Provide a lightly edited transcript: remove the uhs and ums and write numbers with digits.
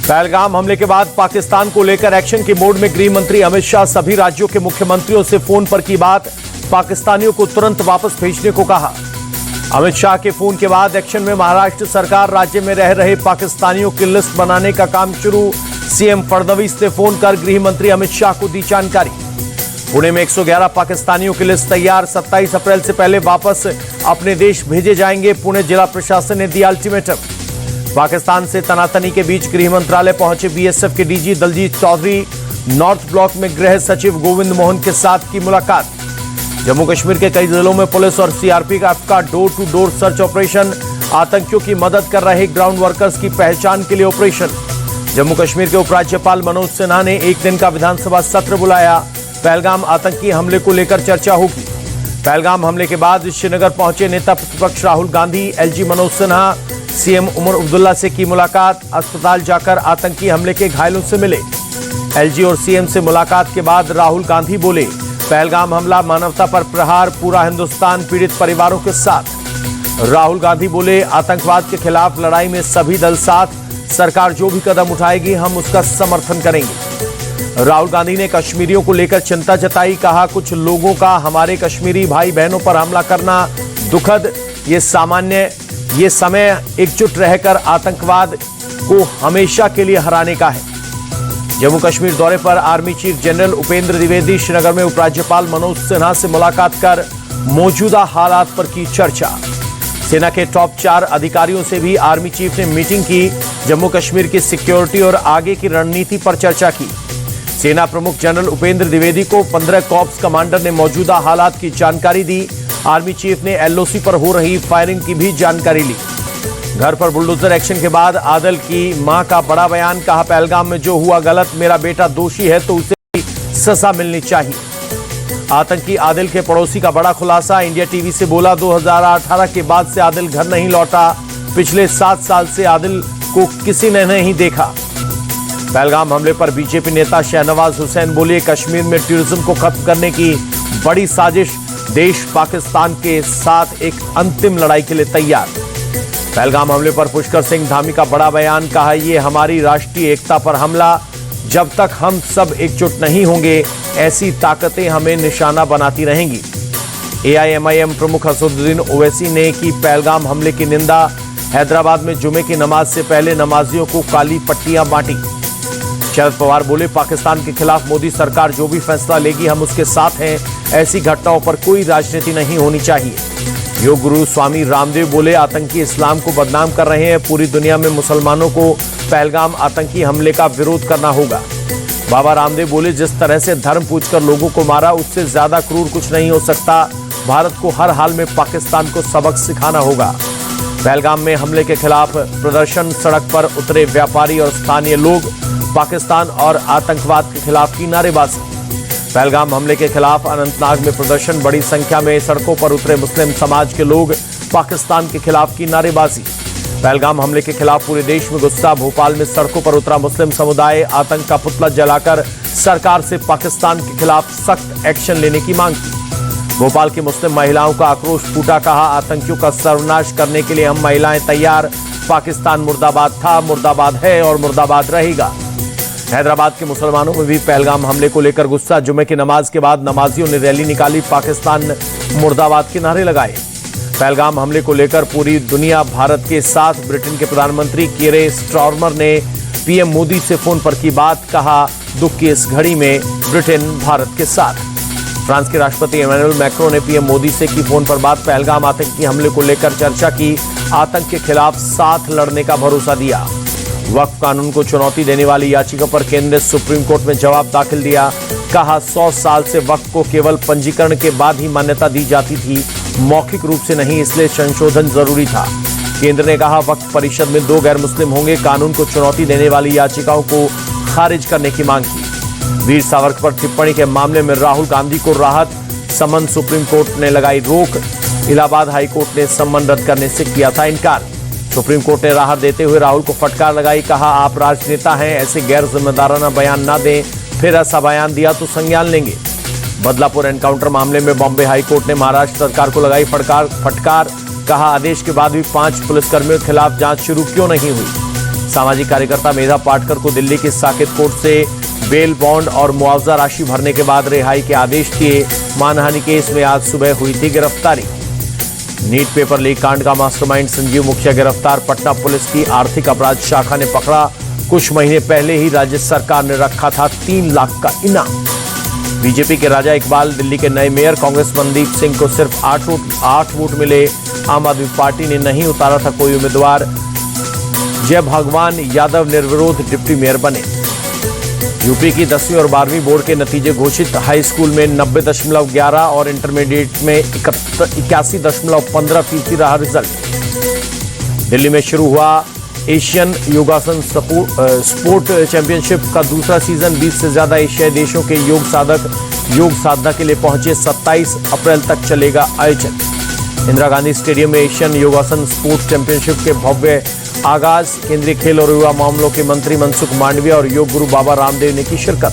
पहलगाम हमले के बाद पाकिस्तान को लेकर एक्शन के मोड में गृह मंत्री अमित शाह सभी राज्यों के मुख्यमंत्रियों से फोन पर की बात, पाकिस्तानियों को तुरंत वापस भेजने को कहा। अमित शाह के फोन के बाद एक्शन में महाराष्ट्र सरकार, राज्य में रह रहे पाकिस्तानियों की लिस्ट बनाने का काम शुरू। सीएम फडणवीस ने फोन कर गृह मंत्री अमित शाह को दी जानकारी। पुणे में 111 पाकिस्तानियों की लिस्ट तैयार, 27 अप्रैल से पहले वापस अपने देश भेजे जाएंगे। पुणे जिला प्रशासन ने दिया अल्टीमेटम। पाकिस्तान से तनातनी के बीच गृह मंत्रालय पहुंचे बीएसएफ के DG Daljeet Chaudhary. North Block में गृह सचिव गोविंद मोहन के साथ की मुलाकात। जम्मू कश्मीर के कई जिलों में पुलिस और सीआरपीएफ का door to door search operation. आतंकियों की मदद कर रहे ग्राउंड वर्कर्स की पहचान के लिए ऑपरेशन। जम्मू कश्मीर के उपराज्यपाल मनोज सिन्हा ने एक दिन का विधानसभा सत्र बुलाया। पहलगाम आतंकी हमले को लेकर चर्चा होगी। पहलगाम हमले के बाद श्रीनगर पहुंचे नेता प्रतिपक्ष राहुल गांधी। एलजी मनोज सिन्हा, सीएम उमर अब्दुल्ला से की मुलाकात। अस्पताल जाकर आतंकी हमले के घायलों से मिले। एलजी और सीएम से मुलाकात के बाद राहुल गांधी बोले, पहलगाम हमला मानवता पर प्रहार, पूरा हिंदुस्तान पीड़ित परिवारों के साथ। राहुल गांधी बोले, आतंकवाद के खिलाफ लड़ाई में सभी दल साथ, सरकार जो भी कदम उठाएगी हम उसका समर्थन करेंगे। राहुल गांधी ने कश्मीरियों को लेकर चिंता जताई। कहा, कुछ लोगों का हमारे कश्मीरी भाई बहनों पर हमला करना दुखद। ये समय एकजुट रहकर आतंकवाद को हमेशा के लिए हराने का है। जम्मू कश्मीर दौरे पर army chief general Upendra Dwivedi. Srinagar में उपराज्यपाल मनोज सिन्हा से मुलाकात कर मौजूदा हालात पर की चर्चा। सेना के टॉप 4 अधिकारियों से भी आर्मी चीफ ने मीटिंग की। जम्मू कश्मीर की सिक्योरिटी और आगे की रणनीति पर चर्चा की। सेना प्रमुख जनरल उपेंद्र द्विवेदी को 15 कॉर्प्स कमांडर ने मौजूदा हालात की जानकारी दी। आर्मी चीफ ने एलओसी पर हो रही फायरिंग की भी जानकारी ली। घर पर बुलडोजर एक्शन के बाद आदिल की मां का बड़ा बयान। कहा, पहलगाम में जो हुआ गलत, मेरा बेटा दोषी है तो उसे भी सजा मिलनी चाहिए। आतंकी आदिल के पड़ोसी का बड़ा खुलासा। इंडिया टीवी से बोला, 2018 के बाद से आदिल घर नहीं लौटा। पिछले 7 साल से आदिल को किसी ने नहीं देखा। पहलगाम हमले पर बीजेपी नेता शहनवाज हुसैन बोले, कश्मीर में टूरिज्म को खत्म करने की बड़ी साजिश। देश पाकिस्तान के साथ एक अंतिम लड़ाई के लिए तैयार। पहलगाम हमले पर पुष्कर सिंह धामी का बड़ा बयान। कहा, यह हमारी राष्ट्रीय एकता पर हमला। जब तक हम सब एकजुट नहीं होंगे, ऐसी ताकतें हमें निशाना बनाती रहेंगी। एआईएमआईएम प्रमुख असदुद्दीन ओवैसी ने की पहलगाम हमले की निंदा। हैदराबाद में जुमे की नमाज से पहले नमाजियों को काली पट्टियां बांटी। शरद पवार बोले, पाकिस्तान के खिलाफ मोदी सरकार जो भी फैसला लेगी हम उसके साथ हैं। ऐसी घटनाओं पर कोई राजनीति नहीं होनी चाहिए। योग गुरु स्वामी रामदेव बोले, आतंकी इस्लाम को बदनाम कर रहे हैं। पूरी दुनिया में मुसलमानों को पहलगाम आतंकी हमले का विरोध करना होगा। बाबा रामदेव बोले, जिस तरह से धर्म पूछकर लोगों को मारा, उससे ज्यादा क्रूर कुछ नहीं हो सकता। भारत को हर हाल में पाकिस्तान को सबक सिखाना होगा। पहलगाम में हमले के खिलाफ प्रदर्शन, सड़क पर उतरे व्यापारी और स्थानीय लोग। पाकिस्तान और आतंकवाद के खिलाफ की नारेबाजी। पहलगाम हमले के खिलाफ अनंतनाग में प्रदर्शन, बड़ी संख्या में सड़कों पर उतरे मुस्लिम समाज के लोग। पाकिस्तान के खिलाफ की नारेबाजी। पहलगाम हमले के खिलाफ पूरे देश में गुस्सा। भोपाल में सड़कों पर उतरा मुस्लिम समुदाय। आतंक का पुतला जलाकर सरकार से पाकिस्तान के खिलाफ सख्त एक्शन लेने की मांग की। भोपाल की मुस्लिम महिलाओं का आक्रोश फूटा। कहा, आतंकियों का सर्वनाश करने के लिए हम महिलाएं तैयार। पाकिस्तान मुर्दाबाद था, मुर्दाबाद है और मुर्दाबाद रहेगा। हैदराबाद के मुसलमानों में भी पहलगाम हमले को लेकर गुस्सा। जुमे की नमाज के बाद नमाजियों ने रैली निकाली। पाकिस्तान मुर्दाबाद के नारे लगाए। पहलगाम हमले को लेकर पूरी दुनिया भारत के साथ। ब्रिटेन के प्रधानमंत्री कीयर स्टारमर ने पीएम मोदी से फोन पर की बात। कहा, दुख की इस घड़ी में ब्रिटेन भारत के साथ। फ्रांस के राष्ट्रपति इमैनुअल मैक्रों ने पीएम मोदी से की फोन पर बात। पहलगाम आतंकी हमले को लेकर चर्चा की। आतंक के खिलाफ साथ लड़ने का भरोसा दिया। वक्फ कानून को चुनौती देने वाली याचिका पर केंद्र ने सुप्रीम कोर्ट में जवाब दाखिल दिया। कहा, 100 साल से वक्फ को केवल पंजीकरण के बाद ही मान्यता दी जाती थी, मौखिक रूप से नहीं, इसलिए संशोधन जरूरी था। केंद्र ने कहा, वक्फ परिषद में 2 गैर मुस्लिम होंगे। कानून को चुनौती देने वाली याचिकाओं को खारिज करने की मांग की। वीर सावरकर पर टिप्पणी के मामले में राहुल गांधी को राहत। समन सुप्रीम कोर्ट ने लगाई रोक। इलाहाबाद हाईकोर्ट ने सम्मन रद्द करने से किया था इनकार। सुप्रीम कोर्ट ने राहत देते हुए राहुल को फटकार लगाई। कहा, आप राजनेता हैं, ऐसे गैर जिम्मेदाराना बयान ना दें, फिर ऐसा बयान दिया तो संज्ञान लेंगे। बदलापुर एनकाउंटर मामले में बॉम्बे हाईकोर्ट ने महाराष्ट्र सरकार को लगाई फटकार। कहा, आदेश के बाद भी 5 पुलिसकर्मियों के खिलाफ जांच शुरू क्यों नहीं हुई। सामाजिक कार्यकर्ता मेधा पाटकर को दिल्ली की साकेत कोर्ट से बेल बॉन्ड और मुआवजा राशि भरने के बाद रिहाई के आदेश दिए। मानहानि केस में आज सुबह हुई थी गिरफ्तारी। नीट पेपर लीक कांड का मास्टरमाइंड संजीव मुखिया गिरफ्तार। पटना पुलिस की आर्थिक अपराध शाखा ने पकड़ा। कुछ महीने पहले ही राज्य सरकार ने रखा था 3 लाख का इनाम। बीजेपी के राजा इकबाल दिल्ली के नए मेयर। कांग्रेस मनदीप सिंह को सिर्फ 8 वोट मिले। आम आदमी पार्टी ने नहीं उतारा था कोई उम्मीदवार। जय भगवान यादव निर्विरोध डिप्टी मेयर बने। यूपी की 10वीं और 12वीं बोर्ड के नतीजे घोषित। हाई स्कूल में 90.11 और इंटरमीडिएट में 81.15% रहा रिजल्ट। दिल्ली में शुरू हुआ एशियन योगासन स्पोर्ट चैंपियनशिप का दूसरा सीजन। 20 से ज्यादा एशियाई देशों के योग साधक योग साधना के लिए पहुंचे। 27 अप्रैल तक चलेगा आयोजन। इंदिरा गांधी स्टेडियम में एशियन योगासन स्पोर्ट्स चैंपियनशिप के भव्य आगाज। केंद्रीय खेल और युवा मामलों के मंत्री मनसुख मांडविया और योग गुरु बाबा रामदेव ने की शिरकत।